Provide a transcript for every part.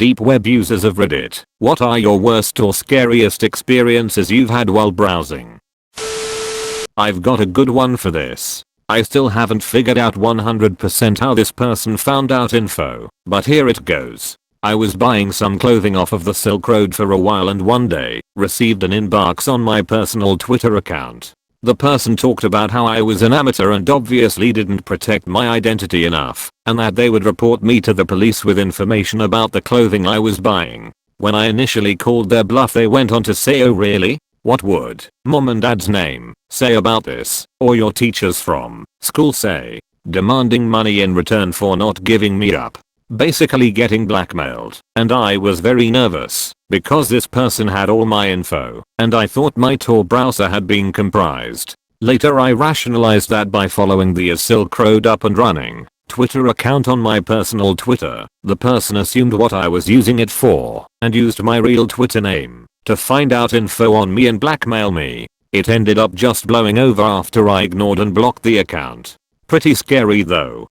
deep web users of Reddit, what are your worst or scariest experiences you've had while browsing? I've got a good one for this. I still haven't figured out 100% how this person found out info, but here it goes. I was buying some clothing off of the Silk Road for a while and one day, received an inbox on my personal Twitter account. The person talked about how I was an amateur and obviously didn't protect my identity enough, and that they would report me to the police with information about the clothing I was buying. When I initially called their bluff, they went on to say, "Oh really? What would mom and dad's name say about this, or your teachers from school say?" Demanding money in return for not giving me up. Basically getting blackmailed, and I was very nervous because this person had all my info and I thought my Tor browser had been compromised. Later I rationalized that by following the Silk Road up and running Twitter account on my personal Twitter, the person assumed what I was using it for and used my real Twitter name to find out info on me and blackmail me. It ended up just blowing over after I ignored and blocked the account. Pretty scary though.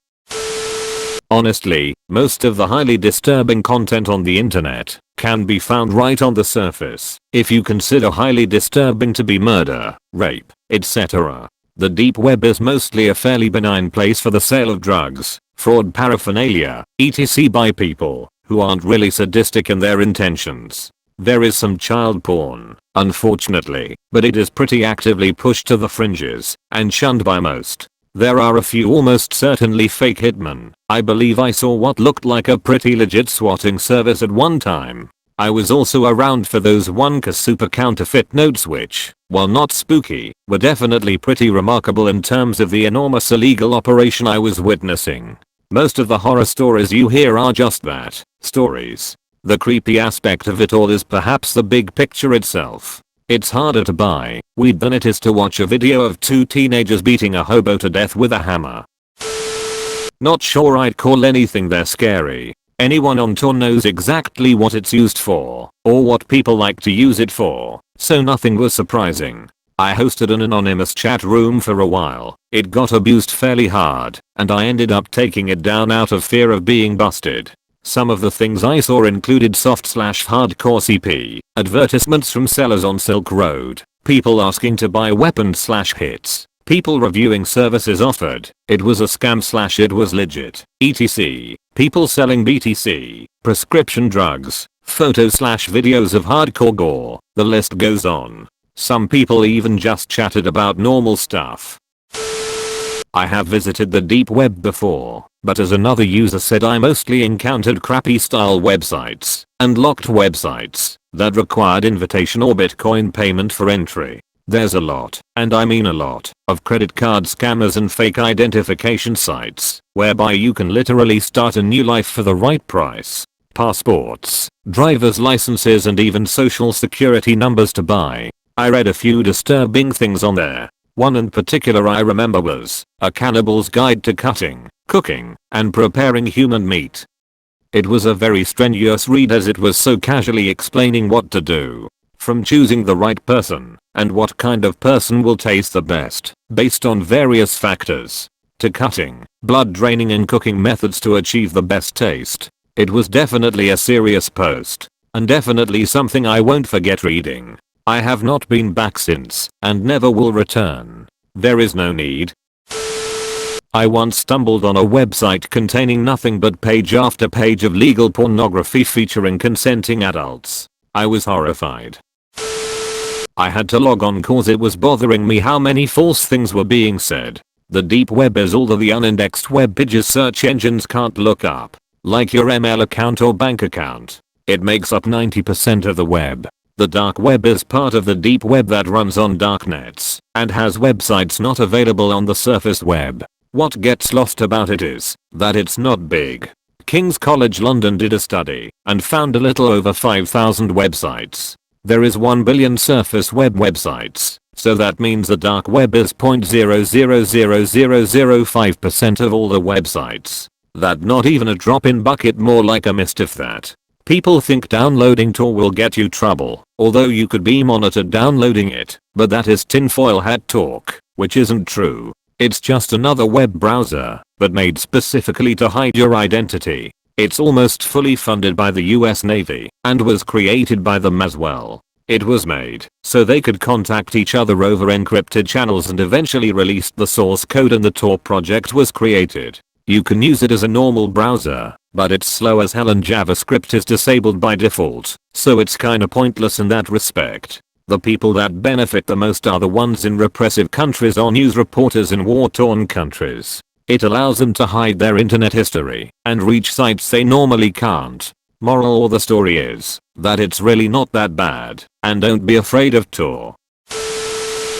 Honestly, most of the highly disturbing content on the internet can be found right on the surface. If you consider highly disturbing to be murder, rape, etc., the deep web is mostly a fairly benign place for the sale of drugs, fraud, paraphernalia, etc. by people who aren't really sadistic in their intentions. There is some child porn, unfortunately, but it is pretty actively pushed to the fringes and shunned by most. There are a few almost certainly fake hitmen. I believe I saw what looked like a pretty legit swatting service at one time. I was also around for those 1K super counterfeit notes which, while not spooky, were definitely pretty remarkable in terms of the enormous illegal operation I was witnessing. Most of the horror stories you hear are just that, stories. The creepy aspect of it all is perhaps the big picture itself. It's harder to buy weed than it is to watch a video of two teenagers beating a hobo to death with a hammer. Not sure I'd call anything there scary. Anyone on Tor knows exactly what it's used for, or what people like to use it for, so nothing was surprising. I hosted an anonymous chat room for a while. It got abused fairly hard, and I ended up taking it down out of fear of being busted. Some of the things I saw included soft/hardcore CP, advertisements from sellers on Silk Road, people asking to buy weapons/hits, people reviewing services offered, it was a scam/it was legit, etc. People selling BTC, prescription drugs, photos/videos of hardcore gore, the list goes on. Some people even just chatted about normal stuff. I have visited the deep web before, but as another user said, I mostly encountered crappy style websites and locked websites that required invitation or Bitcoin payment for entry. There's a lot, and I mean a lot, of credit card scammers and fake identification sites whereby you can literally start a new life for the right price. Passports, driver's licenses, and even social security numbers to buy. I read a few disturbing things on there. One in particular I remember was A Cannibal's Guide to Cutting, Cooking, and Preparing Human Meat. It was a very strenuous read as it was so casually explaining what to do. From choosing the right person, and what kind of person will taste the best, based on various factors, to cutting, blood draining, and cooking methods to achieve the best taste. It was definitely a serious post, and definitely something I won't forget reading. I have not been back since, and never will return. There is no need. I once stumbled on a website containing nothing but page after page of legal pornography featuring consenting adults. I was horrified. I had to log on cause it was bothering me how many false things were being said. The deep web is all of the unindexed web pages search engines can't look up, like your ML account or bank account. It makes up 90% of the web. The dark web is part of the deep web that runs on darknets and has websites not available on the surface web. What gets lost about it is that it's not big. King's College London did a study and found a little over 5,000 websites. There is 1 billion surface web websites, so that means the dark web is 0.0000005% of all the websites. That not even a drop in bucket, more like a mist if that. People think downloading Tor will get you trouble, although you could be monitored downloading it, but that is tinfoil hat talk, which isn't true. It's just another web browser, but made specifically to hide your identity. It's almost fully funded by the US Navy and was created by them as well. It was made so they could contact each other over encrypted channels and eventually released the source code, and the Tor project was created. You can use it as a normal browser, but it's slow as hell and JavaScript is disabled by default, so it's kinda pointless in that respect. The people that benefit the most are the ones in repressive countries or news reporters in war-torn countries. It allows them to hide their internet history and reach sites they normally can't. Moral of the story is that it's really not that bad, and don't be afraid of Tor.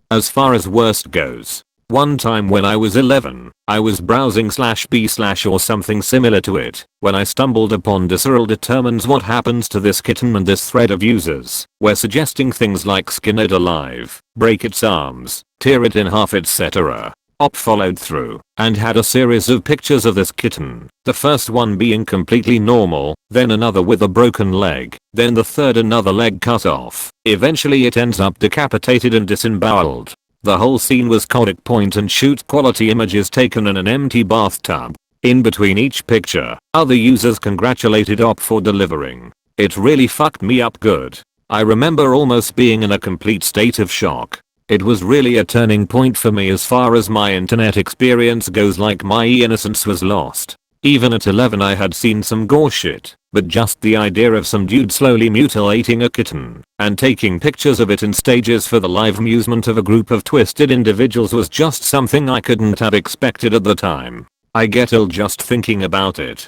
As far as worst goes, one time when I was 11, I was browsing /b/ or something similar to it when I stumbled upon Disarl determines what happens to this kitten, and this thread of users were suggesting things like skin it alive, break its arms, tear it in half, etc. Op followed through and had a series of pictures of this kitten, the first one being completely normal, then another with a broken leg, then the third another leg cut off. Eventually it ends up decapitated and disemboweled. The whole scene was Kodak point and shoot quality images taken in an empty bathtub. In between each picture, other users congratulated Op for delivering. It really fucked me up good. I remember almost being in a complete state of shock. It was really a turning point for me as far as my internet experience goes, like my innocence was lost. Even at 11 I had seen some gore shit, but just the idea of some dude slowly mutilating a kitten and taking pictures of it in stages for the live amusement of a group of twisted individuals was just something I couldn't have expected at the time. I get ill just thinking about it.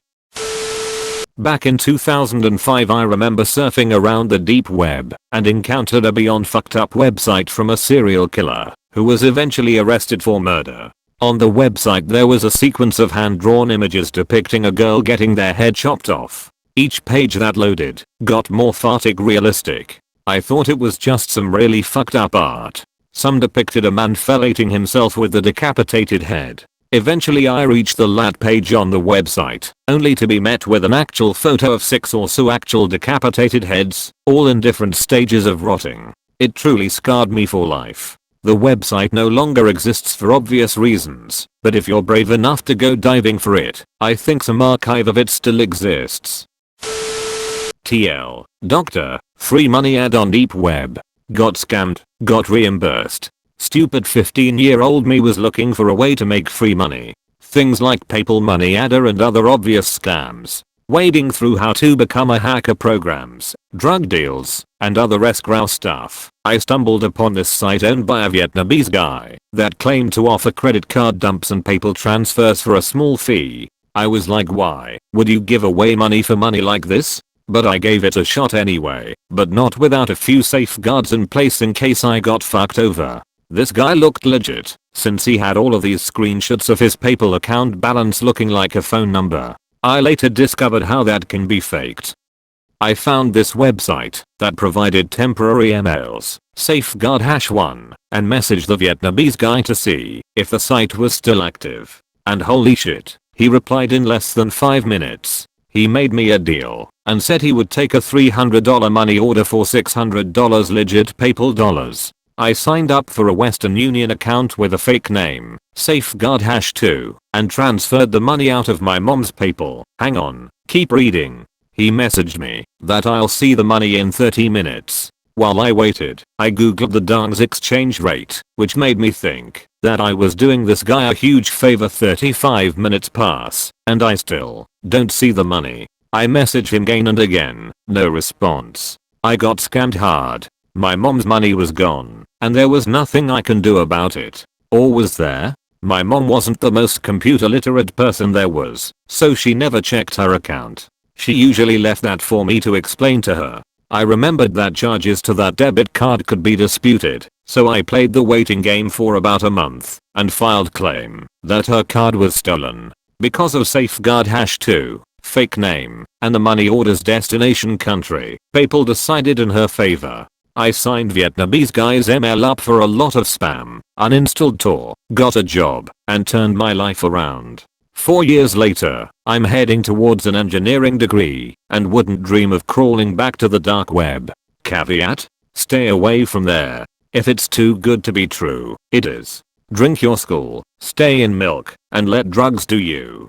Back in 2005 I remember surfing around the deep web and encountered a beyond fucked up website from a serial killer who was eventually arrested for murder. On the website there was a sequence of hand-drawn images depicting a girl getting their head chopped off. Each page that loaded got more fartic realistic. I thought it was just some really fucked up art. Some depicted a man fellating himself with the decapitated head. Eventually I reached the lat page on the website, only to be met with an actual photo of 6 or so actual decapitated heads, all in different stages of rotting. It truly scarred me for life. The website no longer exists for obvious reasons, but if you're brave enough to go diving for it, I think some archive of it still exists. TL. Doctor. Free money ad on deep web. Got scammed. Got reimbursed. Stupid 15-year-old me was looking for a way to make free money. Things like PayPal Money Adder and other obvious scams. Wading through how to become a hacker programs, drug deals, and other escrow stuff, I stumbled upon this site owned by a Vietnamese guy that claimed to offer credit card dumps and PayPal transfers for a small fee. I was like, why would you give away money for money like this? But I gave it a shot anyway, but not without a few safeguards in place in case I got fucked over. This guy looked legit, since he had all of these screenshots of his PayPal account balance looking like a phone number. I later discovered how that can be faked. I found this website that provided temporary emails, safeguard #1, and messaged the Vietnamese guy to see if the site was still active. And holy shit, he replied in less than 5 minutes. He made me a deal and said he would take a $300 money order for $600 legit PayPal dollars. I signed up for a Western Union account with a fake name, safeguard #2, and transferred the money out of my mom's PayPal. Hang on, keep reading. He messaged me that I'll see the money in 30 minutes. While I waited, I googled the dong's exchange rate, which made me think that I was doing this guy a huge favor. 35 minutes pass, and I still don't see the money. I message him again and again, no response. I got scammed hard. My mom's money was gone, and there was nothing I can do about it. Or was there? My mom wasn't the most computer literate person there was, so she never checked her account. She usually left that for me to explain to her. I remembered that charges to that debit card could be disputed, so I played the waiting game for about a month and filed claim that her card was stolen. Because of safeguard #2, fake name, and the money order's destination country, PayPal decided in her favor. I signed Vietnamese guy's email up for a lot of spam, uninstalled Tor, got a job, and turned my life around. 4 years later, I'm heading towards an engineering degree and wouldn't dream of crawling back to the dark web. Caveat? Stay away from there. If it's too good to be true, it is. Drink your school, stay in milk, and let drugs do you.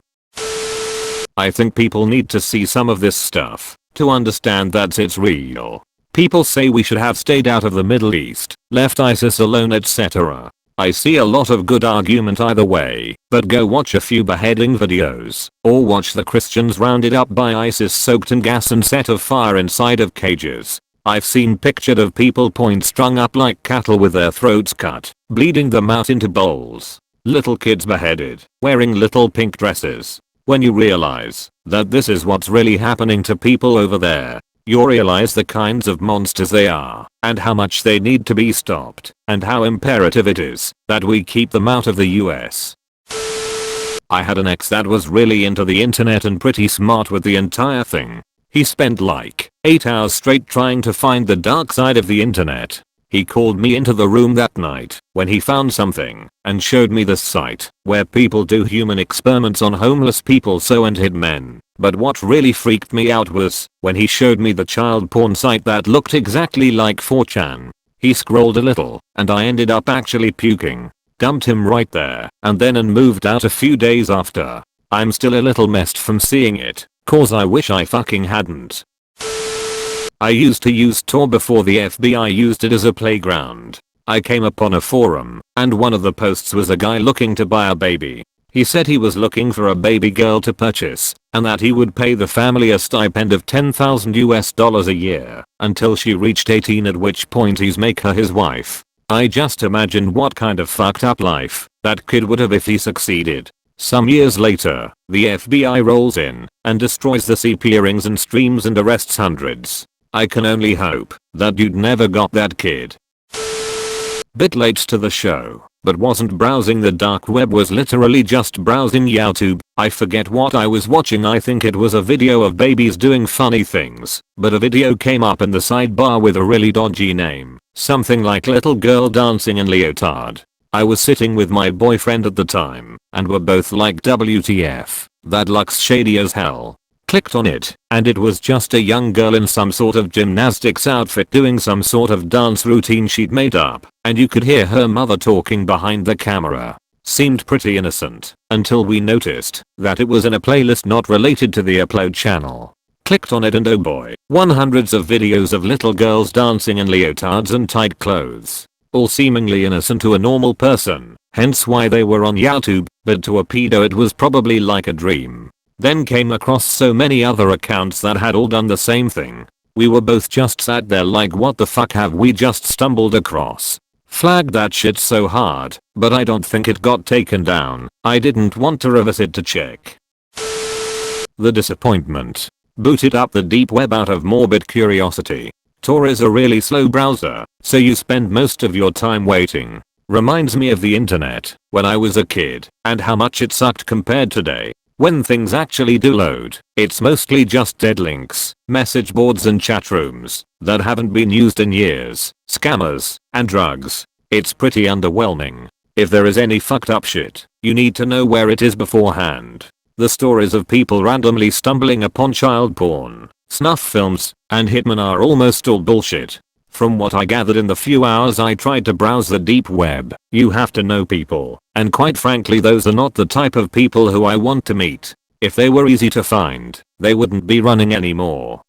I think people need to see some of this stuff to understand that it's real. People say we should have stayed out of the Middle East, left ISIS alone, etc. I see a lot of good argument either way, but go watch a few beheading videos, or watch the Christians rounded up by ISIS soaked in gas and set of fire inside of cages. I've seen pictured of people strung up like cattle with their throats cut, bleeding them out into bowls. Little kids beheaded, wearing little pink dresses. When you realize that this is what's really happening to people over there, you realize the kinds of monsters they are, and how much they need to be stopped, and how imperative it is that we keep them out of the US. I had an ex that was really into the internet and pretty smart with the entire thing. He spent like 8 hours straight trying to find the dark side of the internet. He called me into the room that night when he found something and showed me this site where people do human experiments on homeless people and hid men. But what really freaked me out was when he showed me the child porn site that looked exactly like 4chan. He scrolled a little and I ended up actually puking. Dumped him right there and then and moved out a few days after. I'm still a little messed from seeing it, cause I wish I fucking hadn't. I used to use Tor before the FBI used it as a playground. I came upon a forum, and one of the posts was a guy looking to buy a baby. He said he was looking for a baby girl to purchase, and that he would pay the family a stipend of $10,000 a year until she reached 18, at which point he'd make her his wife. I just imagined what kind of fucked up life that kid would have if he succeeded. Some years later, the FBI rolls in and destroys the CP earrings and streams and arrests hundreds. I can only hope that dude never got that kid. Bit late to the show, but wasn't browsing the dark web, was literally just browsing YouTube. I forget what I was watching, I think it was a video of babies doing funny things, but a video came up in the sidebar with a really dodgy name, something like little girl dancing in leotard. I was sitting with my boyfriend at the time, and we're both like WTF, that looks shady as hell. Clicked on it, and it was just a young girl in some sort of gymnastics outfit doing some sort of dance routine she'd made up, and you could hear her mother talking behind the camera. Seemed pretty innocent, until we noticed that it was in a playlist not related to the upload channel. Clicked on it and oh boy, hundreds of videos of little girls dancing in leotards and tight clothes. All seemingly innocent to a normal person, hence why they were on YouTube, but to a pedo it was probably like a dream. Then came across so many other accounts that had all done the same thing. We were both just sat there like, what the fuck have we just stumbled across? Flagged that shit so hard, but I don't think it got taken down. I didn't want to revisit to check. The disappointment. Booted up the deep web out of morbid curiosity. Tor is a really slow browser, so you spend most of your time waiting. Reminds me of the internet when I was a kid and how much it sucked compared to today. When things actually do load, it's mostly just dead links, message boards and chat rooms that haven't been used in years, scammers, and drugs. It's pretty underwhelming. If there is any fucked up shit, you need to know where it is beforehand. The stories of people randomly stumbling upon child porn, snuff films, and hitmen are almost all bullshit. From what I gathered in the few hours I tried to browse the deep web, you have to know people, and quite frankly those are not the type of people who I want to meet. If they were easy to find, they wouldn't be running anymore.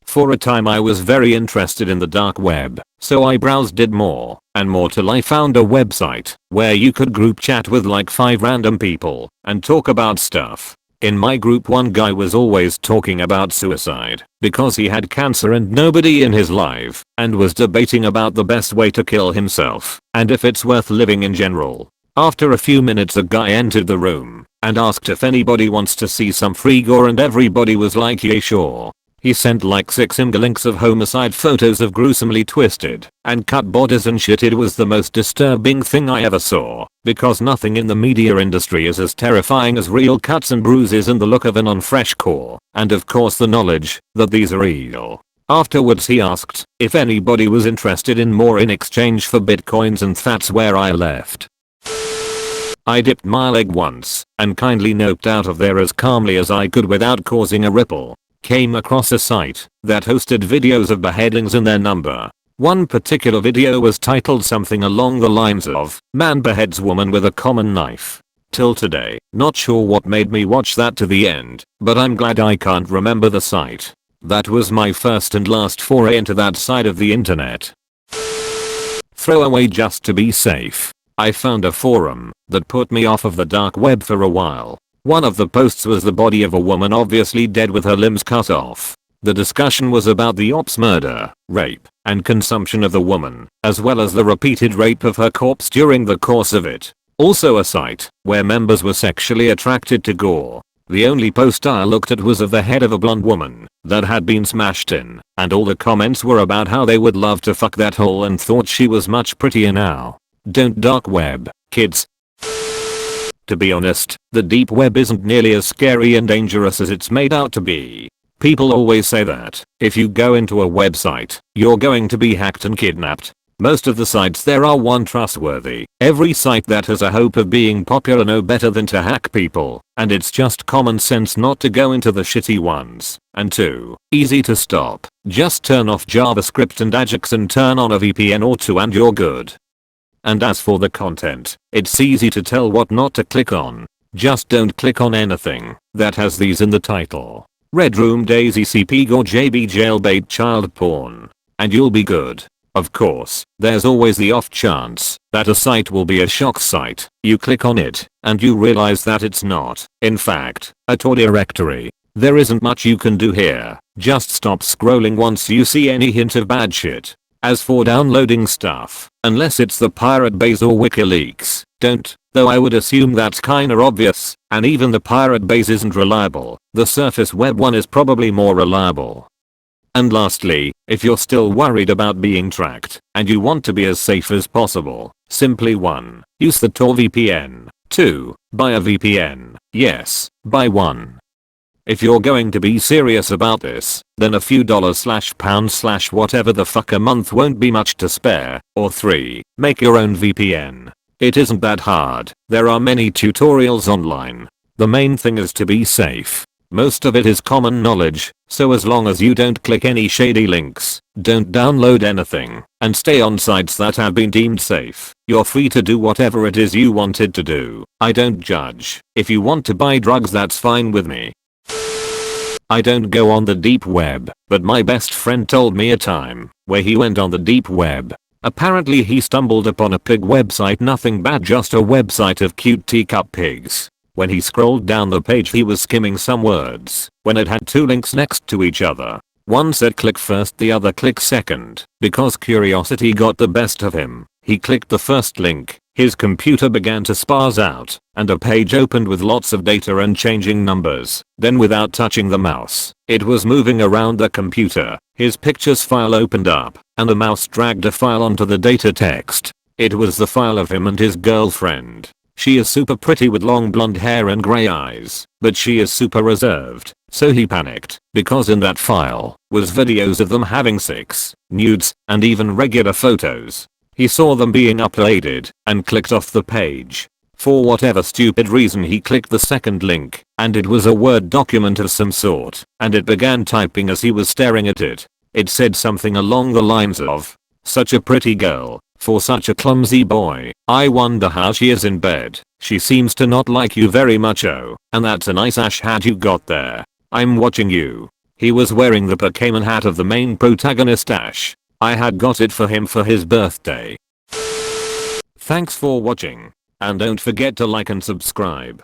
For a time I was very interested in the dark web, so I browsed it more and more till I found a website where you could group chat with like 5 random people and talk about stuff. In my group one guy was always talking about suicide because he had cancer and nobody in his life, and was debating about the best way to kill himself and if it's worth living in general. After a few minutes a guy entered the room and asked if anybody wants to see some free gore, and everybody was like, yeah sure. He sent like 6 links of homicide photos of gruesomely twisted and cut bodies and shit. It was the most disturbing thing I ever saw, because nothing in the media industry is as terrifying as real cuts and bruises and the look of an on-fresh core, and of course the knowledge that these are real. Afterwards he asked if anybody was interested in more in exchange for bitcoins, and that's where I left. I dipped my leg once and kindly noped out of there as calmly as I could without causing a ripple. Came across a site that hosted videos of beheadings in their number. One particular video was titled something along the lines of "Man beheads woman with a common knife." till today. Not sure what made me watch that to the end, but I'm glad I can't remember the site. That was my first and last foray into that side of the internet. Throwaway just to be safe. I found a forum that put me off of the dark web for a while. One of the posts was the body of a woman obviously dead with her limbs cut off. The discussion was about the ops murder, rape, and consumption of the woman, as well as the repeated rape of her corpse during the course of it. Also a site where members were sexually attracted to gore. The only post I looked at was of the head of a blonde woman that had been smashed in, and all the comments were about how they would love to fuck that hole and thought she was much prettier now. Don't dark web, kids. To be honest, the deep web isn't nearly as scary and dangerous as it's made out to be. People always say that if you go into a website, you're going to be hacked and kidnapped. Most of the sites there are untrustworthy. Every site that has a hope of being popular know better than to hack people, and it's just common sense not to go into the shitty ones. And 2. Easy to stop. Just turn off JavaScript and Ajax and turn on a VPN or 2 and you're good. And as for the content, it's easy to tell what not to click on. Just don't click on anything that has these in the title. Red Room Daisy CP or JB Jailbait child porn. And you'll be good. Of course, there's always the off chance that a site will be a shock site. You click on it, and you realize that it's not. In fact, a Tor directory. There isn't much you can do here. Just stop scrolling once you see any hint of bad shit. As for downloading stuff, unless it's the Pirate Bay's or WikiLeaks, don't, though I would assume that's kinda obvious, and even the Pirate Bay's isn't reliable. The surface web one is probably more reliable. And lastly, if you're still worried about being tracked, and you want to be as safe as possible, simply 1. Use the Tor VPN. 2. Buy a VPN. Yes, buy one. If you're going to be serious about this, then a few dollars/pounds/ whatever the fuck a month won't be much to spare. Or 3. Make your own VPN. It isn't that hard. There are many tutorials online. The main thing is to be safe. Most of it is common knowledge, so as long as you don't click any shady links, don't download anything, and stay on sites that have been deemed safe, you're free to do whatever it is you wanted to do. I don't judge. If you want to buy drugs, that's fine with me. I don't go on the deep web, but my best friend told me a time where he went on the deep web. Apparently he stumbled upon a pig website, nothing bad, just a website of cute teacup pigs. When he scrolled down the page he was skimming some words when it had 2 links next to each other. One said click first, the other click second. Because curiosity got the best of him, he clicked the first link. His computer began to spaz out, and a page opened with lots of data and changing numbers. Then without touching the mouse, it was moving around the computer. His pictures file opened up, and the mouse dragged a file onto the data text. It was the file of him and his girlfriend. She is super pretty with long blonde hair and grey eyes, but she is super reserved. So he panicked, because in that file was videos of them having sex, nudes, and even regular photos. He saw them being uploaded, and clicked off the page. For whatever stupid reason he clicked the second link, and it was a Word document of some sort, and it began typing as he was staring at it. It said something along the lines of, "Such a pretty girl, for such a clumsy boy. I wonder how she is in bed. She seems to not like you very much. Oh, and that's a nice ash hat you got there. I'm watching you." He was wearing the Pokemon hat of the main protagonist Ash. I had got it for him for his birthday. Thanks for watching. And don't forget to like and subscribe.